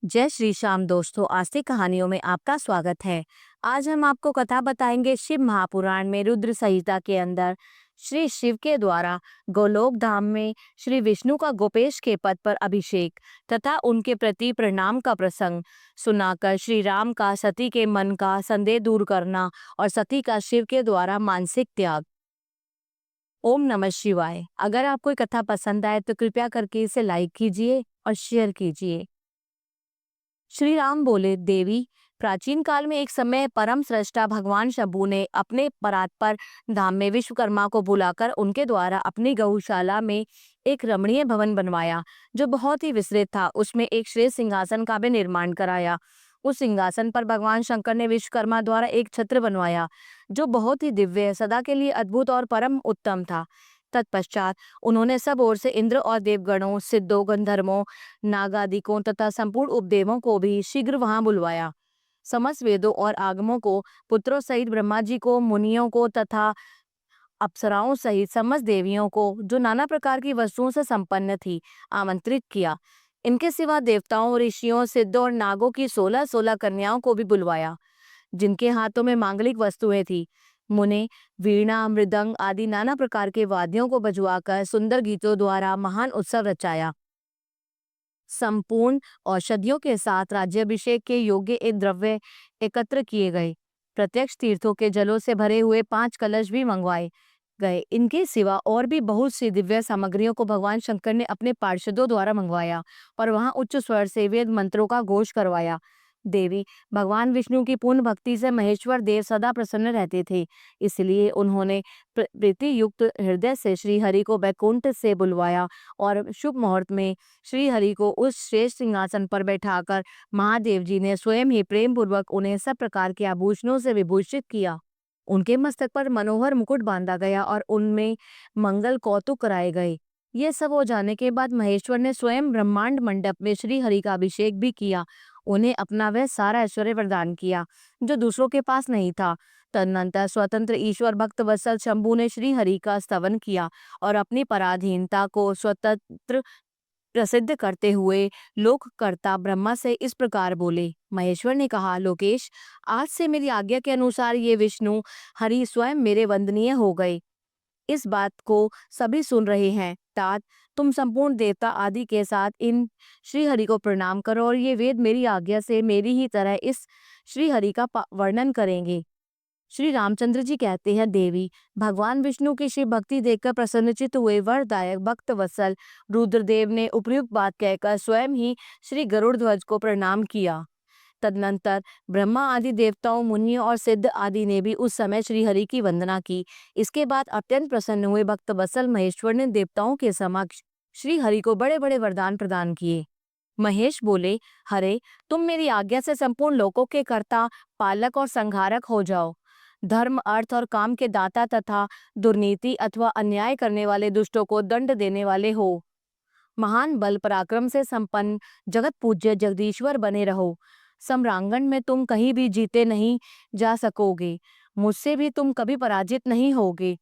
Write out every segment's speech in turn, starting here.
जय श्री श्याम दोस्तों, आस्तिक कहानियों में आपका स्वागत है। आज हम आपको कथा बताएंगे शिव महापुराण में रुद्र संहिता के अंदर श्री शिव के द्वारा गोलोक धाम में श्री विष्णु का गोपेश के पद पर अभिषेक तथा उनके प्रति प्रणाम का प्रसंग सुनाकर श्री राम का सती के मन का संदेह दूर करना और सती का शिव के द्वारा मानसिक त्याग। ओम नमः शिवाय। अगर आपको ये कथा पसंद आए तो कृपया करके इसे लाइक कीजिए और शेयर कीजिए। श्री राम बोले, देवी, प्राचीन काल में एक समय परम श्रेष्ठा भगवान शंभू ने अपने परात्पर धाम में विश्वकर्मा को बुलाकर उनके द्वारा अपनी गौशाला में एक रमणीय भवन बनवाया जो बहुत ही विस्तृत था। उसमें एक श्रेष्ठ सिंहासन का भी निर्माण कराया। उस सिंहासन पर भगवान शंकर ने विश्वकर्मा द्वारा एक छत्र बनवाया जो बहुत ही दिव्य, सदा के लिए अद्भुत और परम उत्तम था। तत्पश्चात उन्होंने सब ओर से इंद्र और देवगणों, सिद्धों, गंधर्वों, नागादिकों तथा संपूर्ण उपदेवों को भी शीघ्र वहां बुलवाया। समस्त वेदों और आगमों को, पुत्रों सहित ब्रह्मा जी को, मुनियों को तथा अप्सराओं सहित समस्त देवियों को, जो नाना प्रकार की वस्तुओं से संपन्न थी, आमंत्रित किया। इनके सिवा देवताओं, ऋषियों, सिद्धों और नागों की 16-16 कन्याओं को भी बुलवाया जिनके हाथों में मांगलिक वस्तुएं थी। मुने वीणा, मृदंग आदि नाना प्रकार के वाद्यों को बजवाकर सुंदर गीतों द्वारा महान उत्सव रचाया। संपूर्ण औषधियों के साथ राज्याभिषेक के योग्य एक द्रव्य एकत्र किए गए। प्रत्यक्ष तीर्थों के जलों से भरे हुए 5 कलश भी मंगवाए गए। इनके सिवा और भी बहुत सी दिव्य सामग्रियों को भगवान शंकर ने अपने पार्षदों द्वारा मंगवाया और वहां उच्च स्वर से वेद मंत्रों का घोष करवाया। देवी, भगवान विष्णु की पूर्ण भक्ति से महेश्वर देव सदा प्रसन्न रहते थे, इसलिए उन्होंने प्रीति युक्त हृदय से श्री हरि को बैकुंठ से बुलवाया और शुभ मुहूर्त में श्री हरि को उस श्रेष्ठ सिंहासन पर बैठाकर महादेव जी ने स्वयं ही प्रेम पूर्वक उन्हें सब प्रकार के आभूषणों से विभूषित किया। उनके मस्तक पर मनोहर मुकुट बांधा गया और उनमें मंगल कौतुक कराए गए। ये सब हो जाने के बाद महेश्वर ने स्वयं ब्रह्मांड मंडप में श्री हरि का अभिषेक भी किया। उन्हें अपना वह सारा ऐश्वर्य प्रदान किया जो दूसरों के पास नहीं था। तदनंतर स्वतंत्र ईश्वर भक्त वत्सल शंभू ने श्री हरि का स्तवन किया और अपनी पराधीनता को स्वतंत्र प्रसिद्ध करते हुए लोककर्ता ब्रह्मा से इस प्रकार बोले। महेश्वर ने कहा, लोकेश, आज से मेरी आज्ञा के अनुसार ये विष्णु हरि स्वयं मेरे वंदनीय हो गए। इस बात को सभी सुन रहे हैं। तात, तुम संपूर्ण देवता आदि के साथ इन श्री हरि को प्रणाम करो और ये वेद मेरी आज्ञा से मेरी ही तरह इस श्री हरि का वर्णन करेंगे। श्री रामचंद्र जी कहते हैं, देवी, भगवान विष्णु की शिव भक्ति देखकर प्रसन्नचित्त हुए वरदायक भक्त वत्सल रुद्रदेव ने उपयुक्त बात कहकर स्वयं ही श्री गरुड़ ध्वज को प्रणाम किया। तदनंतर ब्रह्मा आदि देवताओं, मुनियों और सिद्ध आदि ने भी उस समय श्री हरि की वंदना की। इसके बाद अत्यंत प्रसन्न हुए भक्त वत्सल महेश्वर ने देवताओं के समक्ष श्री हरि को बड़े बड़े वरदान प्रदान किए। महेश बोले, हरे, तुम मेरी आज्ञा से संपूर्ण लोकों के कर्ता, पालक और संहारक हो जाओ। धर्म, अर्थ और काम के दाता तथा दुर्नीति अथवा अन्याय करने वाले दुष्टों को दंड देने वाले हो। महान बल पराक्रम से संपन्न जगत पूज्य जगदीश्वर बने रहो। सम्रांगण में तुम कहीं भी जीते नहीं जा सकोगे। मुझसे भी तुम कभी पराजित नहीं होगे।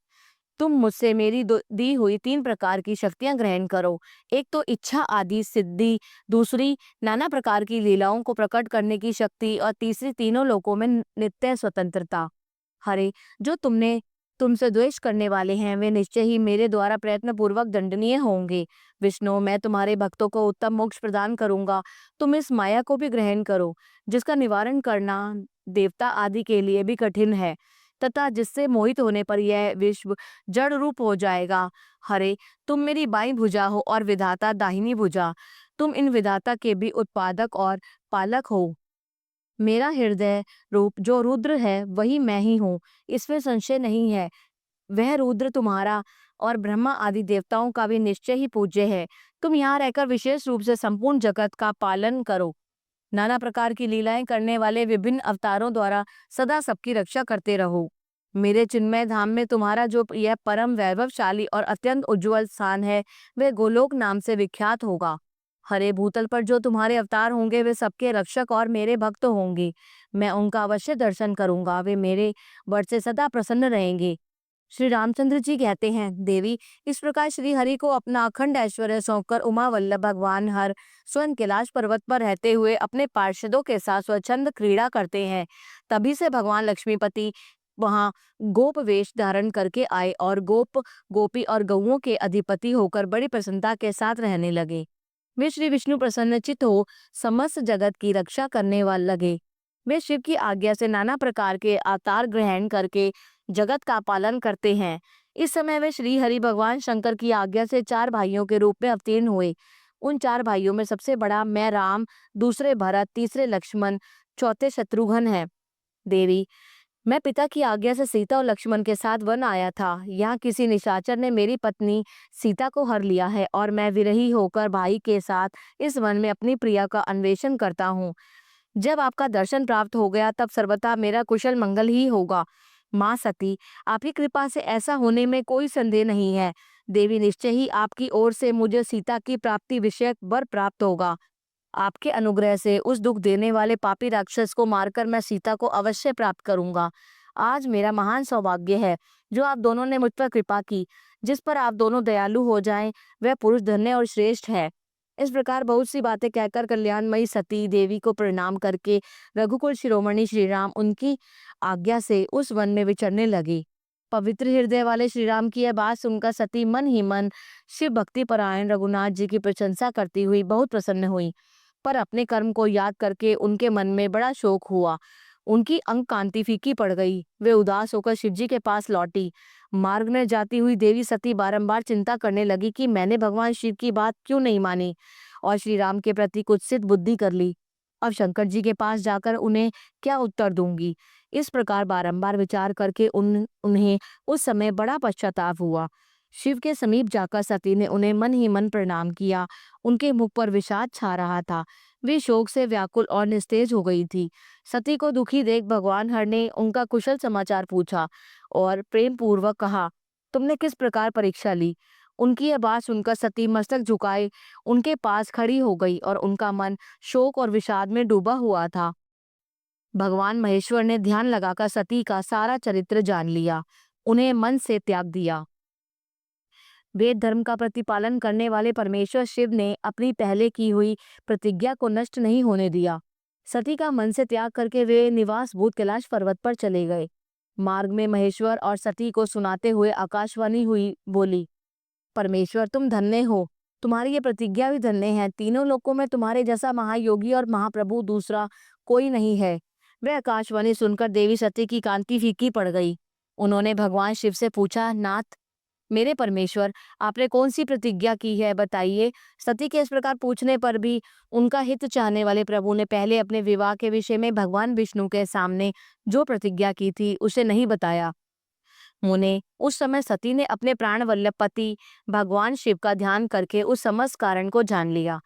तुम मुझसे मेरी दी हुई 3 प्रकार की शक्तियां ग्रहण करो। एक तो इच्छा आदि सिद्धि, दूसरी नाना प्रकार की लीलाओं को प्रकट करने की शक्ति और तीसरी तीनों लोकों में नित्य स्वतंत्रता। हरे, जो तुमसे द्वेष करने वाले हैं वे निश्चय ही मेरे द्वारा प्रयत्न पूर्वक दंडनीय होंगे। विष्णु, मैं तुम्हारे भक्तों को उत्तम मोक्ष प्रदान करूंगा। तुम इस माया को भी ग्रहण करो जिसका निवारण करना देवता आदि के लिए भी कठिन है तथा जिससे मोहित होने पर यह विश्व जड़ रूप हो जाएगा। हरे, तुम मेरी बाईं भुजा हो और विधाता दाहिनी भुजा। तुम इन विधाता के भी उत्पादक और पालक हो। मेरा हृदय रूप जो रुद्र है वही मैं ही हूँ, इसमें संशय नहीं है। वह रुद्र तुम्हारा और ब्रह्मा आदि देवताओं का भी निश्चय ही पूज्य है। तुम यहाँ रहकर विशेष रूप से संपूर्ण जगत का पालन करो। नाना प्रकार की लीलाएं करने वाले विभिन्न अवतारों द्वारा सदा सबकी रक्षा करते रहो। मेरे चिन्मय धाम में तुम्हारा जो यह परम वैभवशाली और अत्यंत उज्जवल स्थान है वह गोलोक नाम से विख्यात होगा। हरे, भूतल पर जो तुम्हारे अवतार होंगे वे सबके रक्षक और मेरे भक्त होंगे। मैं उनका अवश्य दर्शन करूंगा। वे मेरे वर से सदा प्रसन्न रहेंगे। श्री रामचंद्र जी कहते हैं, देवी, इस प्रकार श्री हरि को अपना अखंड ऐश्वर्य सौंपकर उमा वल्लभ भगवान हर स्वयं कैलाश पर्वत पर रहते हुए अपने पार्षदों के साथ स्वच्छंद क्रीड़ा करते हैं। तभी से भगवान लक्ष्मीपति वहां गोप वेश धारण करके आए और गोप, गोपी और गौओं के अधिपति होकर बड़ी प्रसन्नता के साथ रहने लगे। वे श्री विष्णु प्रसन्नचित्त हो समस्त जगत की रक्षा करने वाले लगे। वे शिव की आज्ञा से नाना प्रकार के अवतार ग्रहण करके जगत का पालन करते हैं। इस समय वे श्री हरि भगवान शंकर की आज्ञा से 4 भाइयों के रूप में अवतीर्ण हुए। उन 4 भाइयों में सबसे बड़ा मैं राम, दूसरे भरत, तीसरे लक्ष्मण, चौथे शत्रुघ्न है। देवी, मैं पिता की आज्ञा से सीता और लक्ष्मण के साथ वन आया था। यहाँ किसी निशाचर ने मेरी पत्नी सीता को हर लिया है और मैं विरही होकर भाई के साथ इस वन में अपनी प्रिया का अन्वेषण करता हूँ। जब आपका दर्शन प्राप्त हो गया तब सर्वथा मेरा कुशल मंगल ही होगा। माँ सती, आपकी कृपा से ऐसा होने में कोई संदेह नहीं है। देवी, निश्चय ही आपकी ओर से मुझे सीता की प्राप्ति विषयक वर प्राप्त होगा। आपके अनुग्रह से उस दुख देने वाले पापी राक्षस को मारकर मैं सीता को अवश्य प्राप्त करूंगा। आज मेरा महान सौभाग्य है जो आप दोनों ने मुझ पर कृपा की। जिस पर आप दोनों दयालु हो जाएं, वह पुरुष धन्य और श्रेष्ठ है। इस प्रकार बहुत सी बातें कहकर कल्याणमयी सती देवी को प्रणाम करके रघुकुल शिरोमणि श्री राम उनकी आज्ञा से उस वन में विचरने लगी। पवित्र हृदय वाले श्री राम की यह बात सुनकर सती मन ही मन शिव भक्ति परायण रघुनाथ जी की प्रशंसा करती हुई बहुत प्रसन्न हुई। पर अपने कर्म को याद करके उनके मन में बड़ा शोक हुआ। उनकी अंग कांति फीकी पड़ गई। वे उदास होकर शिवजी के पास लौटी। मार्ग में जाती हुई देवी सती बारंबार चिंता करने लगी कि मैंने भगवान शिव की बात क्यों नहीं मानी और श्री राम के प्रति कुत्सित बुद्धि कर ली। अब शंकर जी के पास जाकर उन्हें क्या उत्तर दूंगी। इस प्रकार बारंबार विचार करके उन्हें उस समय बड़ा पश्चाताप हुआ। शिव के समीप जाकर सती ने उन्हें मन ही मन प्रणाम किया। उनके मुख पर विषाद छा रहा था। वे शोक से व्याकुल और निस्तेज हो गई थी। सती को दुखी देख भगवान हर ने उनका कुशल समाचार पूछा और प्रेम पूर्वक कहा, तुमने किस प्रकार परीक्षा ली। उनकी यह बात सुनकर सती मस्तक झुकाए उनके पास खड़ी हो गई और उनका मन शोक और विषाद में डूबा हुआ था। भगवान महेश्वर ने ध्यान लगाकर सती का सारा चरित्र जान लिया, उन्हें मन से त्याग दिया। वेद धर्म का प्रतिपालन करने वाले परमेश्वर शिव ने अपनी पहले की हुई प्रतिज्ञा को नष्ट नहीं होने दिया। सती का मन से त्याग करके वे निवास भूत कैलाश पर्वत पर चले गए। मार्ग में महेश्वर और सती को सुनाते हुए आकाशवाणी हुई, बोली, परमेश्वर, तुम धन्य हो, तुम्हारी ये प्रतिज्ञा भी धन्य है। तीनों लोकों में तुम्हारे जैसा महायोगी और महाप्रभु दूसरा कोई नहीं है। वह आकाशवाणी सुनकर देवी सती की कांति फीकी पड़ गई। उन्होंने भगवान शिव से पूछा, नाथ, मेरे परमेश्वर, आपने कौन सी प्रतिज्ञा की है, बताइए। सती के इस प्रकार पूछने पर भी उनका हित चाहने वाले प्रभु ने पहले अपने विवाह के विषय में भगवान विष्णु के सामने जो प्रतिज्ञा की थी उसे नहीं बताया। मुने, उस समय सती ने अपने प्राण वल्लभ पति भगवान शिव का ध्यान करके उस समस्त कारण को जान लिया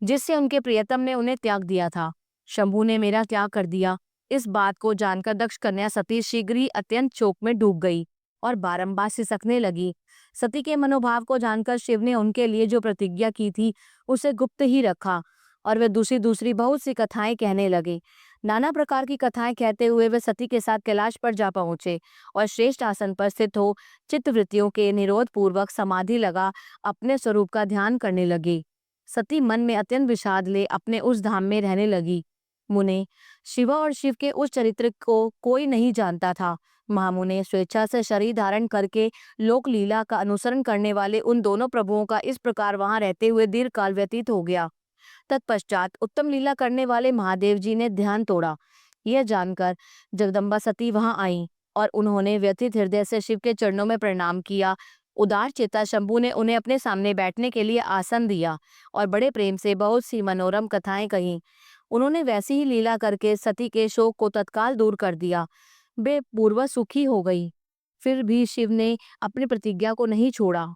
जिससे उनके प्रियतम ने उन्हें त्याग दिया था। शंभु ने मेरा त्याग कर दिया। इस बात को जानकर दक्ष कन्या सती शीघ्र ही अत्यंत शोक में डूब गई और बारंबार सिसकने लगी। सती के मनोभाव को जानकर शिव ने उनके लिए जो प्रतिज्ञा की थी उसे गुप्त ही रखा और वे दूसरी दूसरी बहुत सी कथाएं कहने लगे। नाना प्रकार की कथाएं कहते हुए वे सती के साथ कैलाश पर जा पहुंचे और श्रेष्ठ आसन पर स्थित हो चित्तवृत्तियों के निरोध पूर्वक समाधि लगा अपने स्वरूप का ध्यान करने लगे। सती मन में अत्यंत विषाद ले अपने उस धाम में रहने लगी। मुने, शिवा और शिव के उस चरित्र को कोई नहीं जानता था। महामुने, स्वेच्छा से शरीर धारण करके लोक लीला का अनुसरण करने वाले उन दोनों प्रभुओं का इस प्रकार वहां रहते हुए दीर्घ काल व्यतीत हो गया। तत्पश्चात उत्तम लीला करने वाले महादेव जी ने ध्यान तोड़ा। यह जानकर जगदम्बा सती वहां आई और उन्होंने व्यथित हृदय से शिव के चरणों में प्रणाम किया। उदार चेता शंभु ने उन्हें अपने सामने बैठने के लिए आसन दिया और बड़े प्रेम से बहुत सी मनोरम कथाएं कही। उन्होंने वैसी ही लीला करके सती के शोक को तत्काल दूर कर दिया। वे पूर्व सुखी हो गई। फिर भी शिव ने अपनी प्रतिज्ञा को नहीं छोड़ा।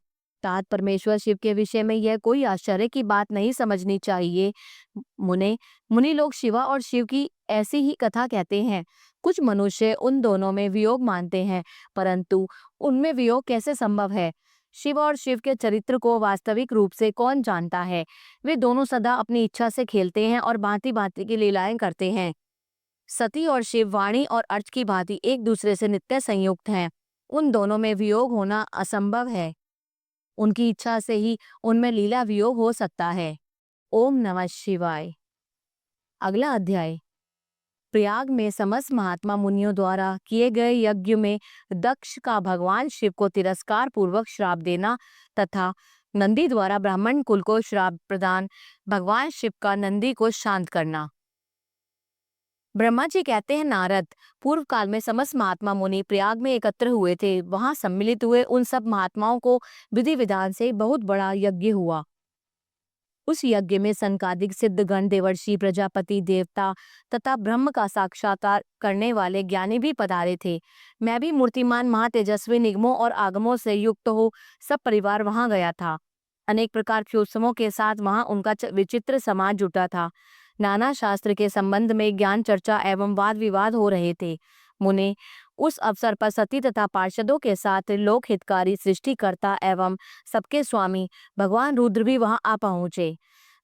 तात परमेश्वर शिव के विषय में यह कोई आश्चर्य की बात नहीं समझनी चाहिए। मुनि लोग शिवा और शिव की ऐसी ही कथा कहते हैं। कुछ मनुष्य उन दोनों में वियोग मानते हैं, परंतु उनमें वियोग कैसे संभव है। शिव और शिव के चरित्र को वास्तविक रूप से कौन जानता है। वे दोनों सदा अपनी इच्छा से खेलते हैं और भांति भांति की लीलाएं करते हैं। सती और शिव वाणी और अर्थ की भांति एक दूसरे से नित्य संयुक्त हैं। उन दोनों में वियोग होना असंभव है। उनकी इच्छा से ही उनमें लीला वियोग हो सकता है। ओम नमः शिवाय। अगला अध्याय। प्रयाग में समस्त महात्मा मुनियों द्वारा किए गए यज्ञ में दक्ष का भगवान शिव को तिरस्कार पूर्वक श्राप देना तथा नंदी द्वारा ब्राह्मण कुल को श्राप प्रदान, भगवान शिव का नंदी को शांत करना। ब्रह्मा जी कहते हैं, नारद, पूर्व काल में समस्त महात्मा मुनि प्रयाग में एकत्र हुए थे। वहां सम्मिलित हुए उन सब महात्माओं को विधि विधान से बहुत बड़ा यज्ञ हुआ। उस यज्ञ में संकादिक सिद्धगण, देवर्षि, प्रजापति, देवता तथा ब्रह्म का साक्षात्कार करने वाले ज्ञानी भी पधारे थे। मैं भी मूर्तिमान महातेजस्वी निगमों और आगमों से युक्त हो सब परिवार वहां गया था। अनेक प्रकार के उत्सवों के साथ वहां उनका विचित्र समाज जुटा था। नाना शास्त्र के संबंध में ज्ञान चर्चा एवं वाद विवाद हो रहे थे। मुने उस अवसर पर सती तथा पार्षदों के साथ लोक हितकारी, सृष्टिकर्ता एवं सबके स्वामी भगवान रुद्र भी वहां आ पहुंचे।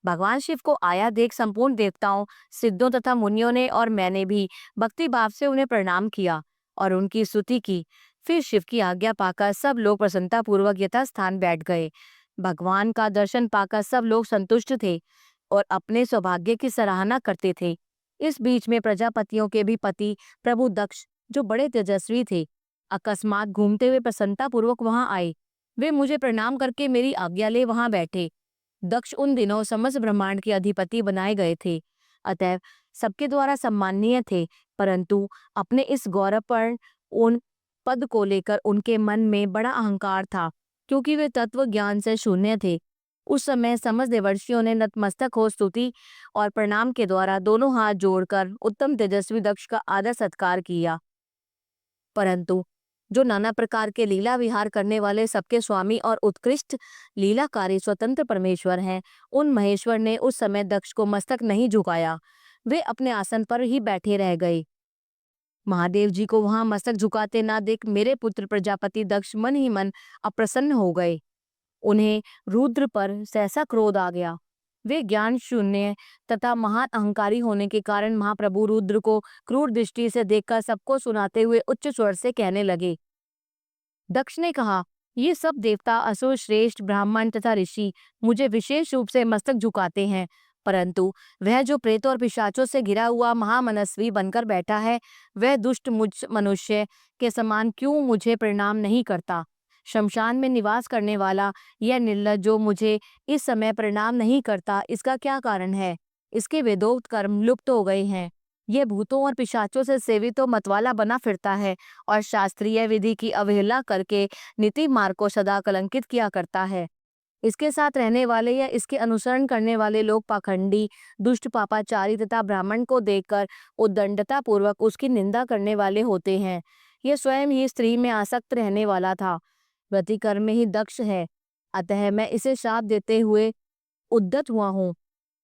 भगवान शिव को आया देख संपूर्ण देवताओं, सिद्धों तथा मुनियों ने और मैंने भी भक्ति भाव से उन्हें प्रणाम किया और उनकी स्तुति की। फिर शिव की आज्ञा पाकर सब लोग प्रसन्नता पूर्वक यथास्थान बैठ गए। भगवान का दर्शन पाकर सब लोग संतुष्ट थे और अपने सौभाग्य की सराहना करते थे। इस बीच में प्रजापतियों के भी पति प्रभु दक्ष, जो बड़े तेजस्वी थे, अकस्मात घूमते हुए प्रसन्नता पूर्वक वहां आए। वे मुझे प्रणाम करके मेरी आज्ञा ले वहां बैठे। दक्ष उन दिनों समस्त ब्रह्मांड के अधिपति बनाए गए थे, अतएव सबके द्वारा सम्माननीय थे, परंतु अपने इस गौरवपूर्ण उन पद को लेकर उनके मन में बड़ा अहंकार था, क्योंकि वे तत्व ज्ञान से शून्य थे। उस समय समस्त देवर्षियों ने नतमस्तक हो स्तुति और प्रणाम के द्वारा दोनों हाथ जोड़कर उत्तम तेजस्वी दक्ष का आदर सत्कार किया। परंतु जो नाना प्रकार के लीला विहार करने वाले सबके स्वामी और उत्कृष्ट लीलाकारी स्वतंत्र परमेश्वर हैं, उन महेश्वर ने उस समय दक्ष को मस्तक नहीं झुकाया। वे अपने आसन पर ही बैठे रह गए। महादेव जी को वहां मस्तक झुकाते ना देख मेरे पुत्र प्रजापति दक्ष मन ही मन अप्रसन्न हो गए। उन्हें रुद्र पर सहसा क्रोध आ गया। वे ज्ञान शून्य तथा महान अहंकारी होने के कारण महाप्रभु रुद्र को क्रूर दृष्टि से देखकर सबको सुनाते हुए उच्च स्वर से कहने लगे। दक्ष ने कहा, ये सब देवता, असुर, श्रेष्ठ, ब्राह्मण तथा ऋषि मुझे विशेष रूप से मस्तक झुकाते हैं, परंतु वह जो प्रेतों और पिशाचों से घिरा हुआ महामनस्वी बनकर बैठा है, वह दुष्ट मुझ मनुष्य के समान क्यों मुझे प्रणाम नहीं करता। शमशान में निवास करने वाला यह निर्लज्ज जो मुझे इस समय प्रणाम नहीं करता, इसका क्या कारण है? इसके वेदोक्त कर्म लुप्त हो गए हैं। यह भूतों और पिशाचों से सेवित तो मतवाला बना फिरता है और शास्त्रीय विधि की अवहेलना करके नीति मार्ग को सदा कलंकित किया करता है। इसके साथ रहने वाले या इसके अनुसरण करने वाले लोग पाखंडी, दुष्ट, पापाचारी तथा ब्राह्मण को देखकर उद्दंडता पूर्वक उसकी निंदा करने वाले होते हैं। यह स्वयं ही स्त्री में आसक्त रहने वाला था, व्रति कर्म में ही दक्ष है, अतः मैं इसे शाप देते हुए उद्यत हुआ हूँ।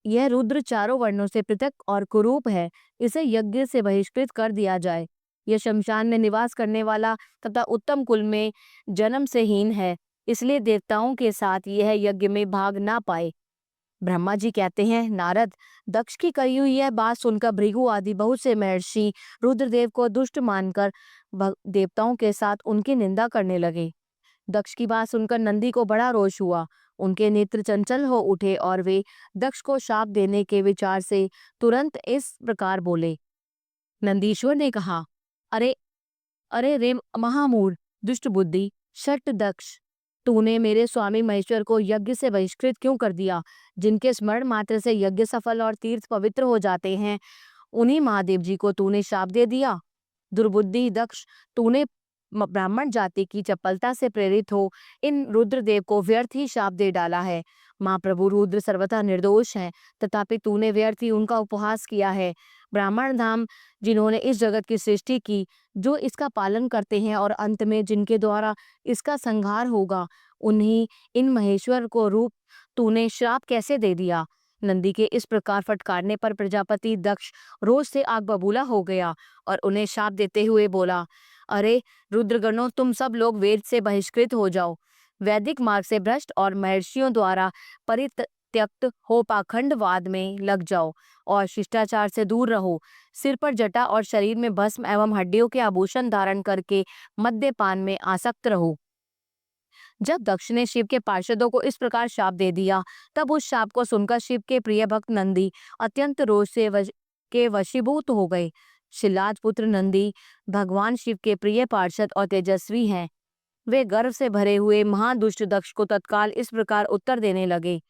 यह रुद्र चारों वर्णों से पृथक और कुरूप है, इसे यज्ञ से बहिष्कृत कर दिया जाए। यह शमशान में निवास करने वाला तथा उत्तम कुल में जन्म से हीन है, इसलिए देवताओं के साथ यह यज्ञ में भाग ना पाए। ब्रह्मा जी कहते हैं, नारद, दक्ष की कही हुई यह बात सुनकर भृगु आदि बहुत से महर्षि रुद्रदेव को दुष्ट मानकर देवताओं के साथ उनकी निंदा करने लगे। दक्ष की बात सुनकर नंदी को बड़ा रोष हुआ। उनके नेत्र चंचल हो उठे और वे दक्ष को शाप देने के विचार से तुरंत इस प्रकार बोले। नंदीश्वर ने कहा, अरे अरे रे महामूढ़, दुष्ट बुद्धि, शट दक्ष, तूने मेरे स्वामी महेश्वर को यज्ञ से बहिष्कृत क्यों कर दिया? जिनके स्मरण मात्र से यज्ञ सफल और तीर्थ पवित्र हो जाते हैं, उन्हीं महादेव जी को तूने शाप दे दिया। दुर्बुद्धि दक्ष, तूने ब्राह्मण जाति की चपलता से प्रेरित हो इन रुद्रदेव को व्यर्थ ही शाप दे डाला है। महाप्रभु रुद्र सर्वथा निर्दोष हैं, तथापि तूने व्यर्थ ही उनका उपहास किया है। ब्राह्मण धाम जिन्होंने इस जगत की सृष्टि की, जो इसका पालन करते हैं और अंत में जिनके द्वारा इसका संहार होगा, उन्हीं इन महेश्वर को रूप तूने श्राप कैसे दे दिया? नंदी के इस प्रकार फटकारने पर प्रजापति दक्ष रोष से आग बबूला हो गया और उन्हें शाप देते हुए बोला, अरे रुद्रगणों, तुम सब लोग वेद से बहिष्कृत हो जाओ। वैदिक मार्ग से भ्रष्ट और महर्षियों द्वारा त्यक्त हो पाखंडवाद में लग जाओ और शिष्टाचार से दूर रहो। सिर पर जटा और शरीर में भस्म एवं हड्डियों के आभूषण धारण करके मद्यपान में आसक्त रहो। जब दक्ष ने शिव के पार्षदों को इस प्रकार शाप दे दिया, तब उस शाप को सुनकर शिव के प्रिय भक्त नंदी अत्यंत रोष से के वशीभूत हो गए। शिलाद पुत्र नंदी भगवान शिव के प्रिय पार्षद और तेजस्वी हैं। वे गर्व से भरे हुए महादुष्ट दक्ष को तत्काल इस प्रकार उत्तर देने लगे।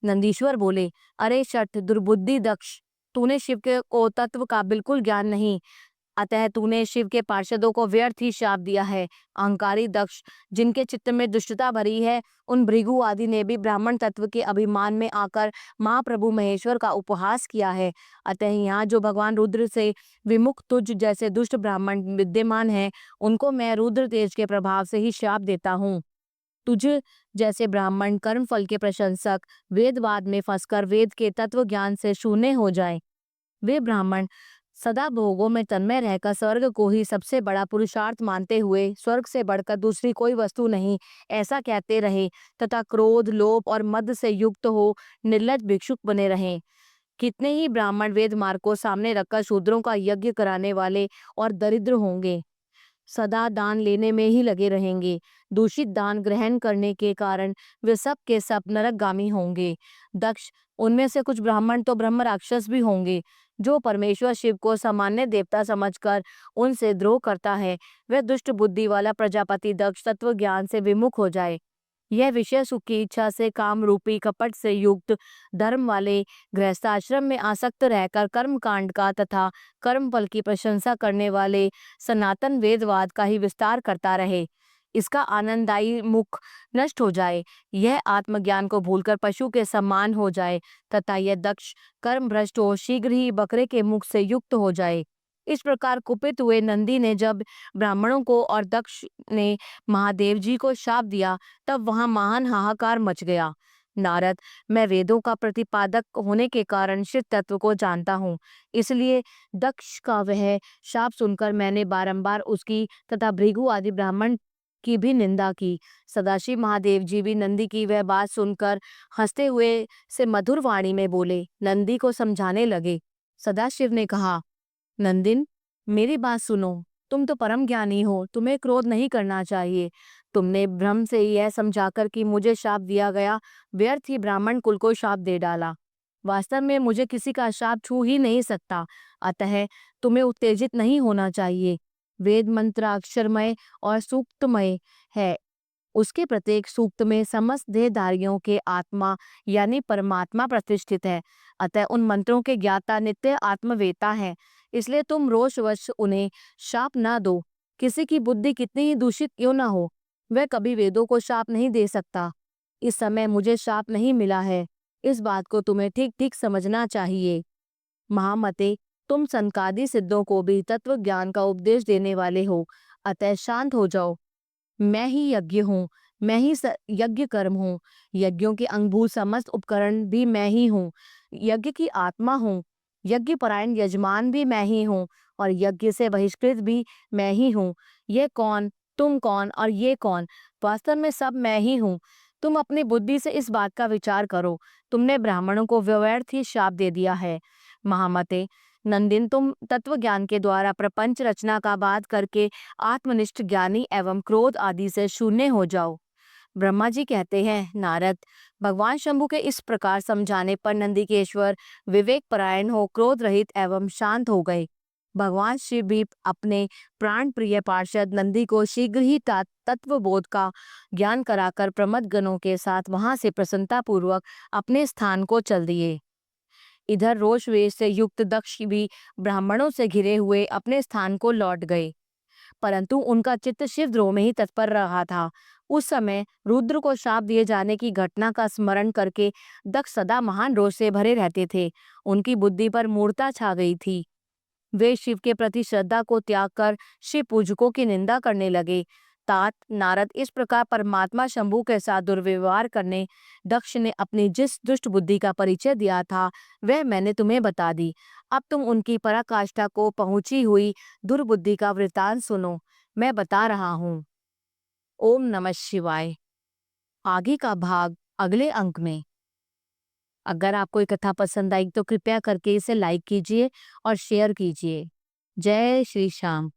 नंदीश्वर बोले, अरे शठ दुर्बुद्धि दक्ष, तूने शिव के को तत्व का बिल्कुल ज्ञान नहीं, अतः तूने शिव के पार्षदों को व्यर्थ ही शाप दिया है। अहंकारी दक्ष, जिनके चित्त में दुष्टता भरी है, उन भृगु आदि ने भी ब्राह्मण तत्व के अभिमान में आकर महाप्रभु महेश्वर का उपहास किया है। अतः यहाँ जो भगवान रुद्र से विमुख तुझ जैसे दुष्ट ब्राह्मण विद्यमान हैं, उनको मैं रुद्र तेज के प्रभाव से ही शाप देता हूँ। तुझ जैसे ब्राह्मण कर्म फल के प्रशंसक वेदवाद में फंसकर वेद के तत्व ज्ञान से शून्य हो जाएं। वे ब्राह्मण सदा भोगों में तन्मय रहकर स्वर्ग को ही सबसे बड़ा पुरुषार्थ मानते हुए स्वर्ग से बढ़कर दूसरी कोई वस्तु नहीं ऐसा कहते रहे तथा क्रोध, लोभ और मद से युक्त हो निर्लज्ज भिक्षुक बने रहें। कितने ही ब्राह्मण वेद मार्ग को सामने रखकर शूद्रों का यज्ञ कराने वाले और दरिद्र होंगे, सदा दान लेने में ही लगे रहेंगे। दूषित दान ग्रहण करने के कारण वे सब के सब नरकगामी होंगे। दक्ष, उनमें से कुछ ब्राह्मण तो ब्रह्म राक्षस भी होंगे। जो परमेश्वर शिव को सामान्य देवता समझकर उनसे द्रोह करता है, वह दुष्ट बुद्धि वाला प्रजापति दक्ष तत्व ज्ञान से विमुख हो जाए। यह विषय सुख की इच्छा से काम रूपी कपट से युक्त धर्म वाले गृहस्थाश्रम में आसक्त रहकर कर्म कांड का तथा कर्म फल की प्रशंसा करने वाले सनातन वेदवाद का ही विस्तार करता रहे। इसका आनंददायी मुख नष्ट हो जाए, यह आत्मज्ञान को भूलकर पशु के समान हो जाए तथा यह दक्ष कर्म भ्रष्ट हो शीघ्र ही बकरे के मुख से युक्त हो जाए। इस प्रकार कुपित हुए नंदी ने जब ब्राह्मणों को और दक्ष ने महादेव जी को शाप दिया, तब वहां महान हाहाकार मच गया। नारद, मैं वेदों का प्रतिपादक होने के कारण शिव तत्व को जानता हूँ, इसलिए दक्ष का वह शाप सुनकर मैंने बारंबार उसकी तथा भृगु आदि ब्राह्मण की भी निंदा की। सदाशिव महादेव जी भी नंदी की वह बात सुनकर हंसते हुए से मधुर वाणी में बोले, नंदी को समझाने लगे। सदाशिव ने कहा, नंदिन, मेरी बात सुनो, तुम तो परम ज्ञानी हो, तुम्हें क्रोध नहीं करना चाहिए। तुमने भ्रम से यह समझाकर कि मुझे शाप दिया गया, व्यर्थ ही ब्राह्मण कुल को शाप दे डाला। वास्तव में मुझे किसी का शाप छू ही नहीं सकता, अतः तुम्हें उत्तेजित नहीं होना चाहिए। वेद मंत्र अक्षरमय और सूक्तमय है। उसके प्रत्येक सूक्त में समस्त देहधारियों के आत्मा यानी परमात्मा प्रतिष्ठित है। अतः उन मंत्रों के ज्ञाता नित्य आत्मवेता है, इसलिए तुम रोषवश उन्हें शाप ना दो। किसी की बुद्धि कितनी ही दूषित क्यों ना हो, वह कभी वेदों को शाप नहीं दे सकता। इस समय मुझे शाप नहीं मिला है, इस बात को तुम्हें ठीक ठीक समझना चाहिए। महामते, तुम सनकादि सिद्धों को भी तत्व ज्ञान का उपदेश देने वाले हो, अतः शांत हो जाओ। मैं ही यज्ञ हूँ, मैं ही यज्ञ कर्म हूँ, यज्ञों के अंगभूत समस्त उपकरण भी मैं ही हूँ, यज्ञ की आत्मा हूँ, यज्ञ परायण यजमान भी मैं ही हूँ और यज्ञ से बहिष्कृत भी मैं ही हूँ। ये कौन, तुम कौन और ये कौन, वास्तव में सब मैं ही हूँ। तुम अपनी बुद्धि से इस बात का विचार करो। तुमने ब्राह्मणों को व्यर्थ ही शाप दे दिया है। महामते, नंदिन, तुम तत्व ज्ञान के द्वारा प्रपंच रचना का बात करके आत्मनिष्ठ ज्ञानी एवं क्रोध आदि से शून्य हो जाओ। ब्रह्मा जी कहते हैं, नारद, भगवान शंभु के इस प्रकार समझाने पर नंदिकेश्वर विवेक परायण हो क्रोध रहित एवं शांत हो गए। भगवान शिव भी अपने प्राण प्रिय पार्षद नंदी को शीघ्र ही तत्व बोध का ज्ञान कराकर प्रमद गणों के साथ वहां से प्रसन्नता पूर्वक अपने स्थान को चल दिए। इधर रोष वेश से युक्त दक्ष भी ब्राह्मणों से घिरे हुए अपने स्थान को लौट गए, परंतु उनका चित्त शिवद्रोह में ही तत्पर रहा था। उस समय रुद्र को शाप दिए जाने की घटना का स्मरण करके दक्ष सदा महान रोष से भरे रहते थे। उनकी बुद्धि पर मूर्छा छा गई थी। वे शिव के प्रति श्रद्धा को त्याग कर शिव पूजकों की निंदा करने लगे। तात नारद, इस प्रकार परमात्मा शंभु के साथ दुर्व्यवहार करने दक्ष ने अपनी जिस दुष्ट बुद्धि का परिचय दिया था, वह मैंने तुम्हें बता दी। अब तुम उनकी पराकाष्ठा को पहुंची हुई दुर्बुद्धि का वृतांत सुनो। मैं बता रहा हूँ। ओम नमः शिवाय। आगे का भाग अगले अंक में। अगर आपको ये कथा पसंद आई तो कृपया करके इसे लाइक कीजिए और शेयर कीजिए। जय श्री श्याम।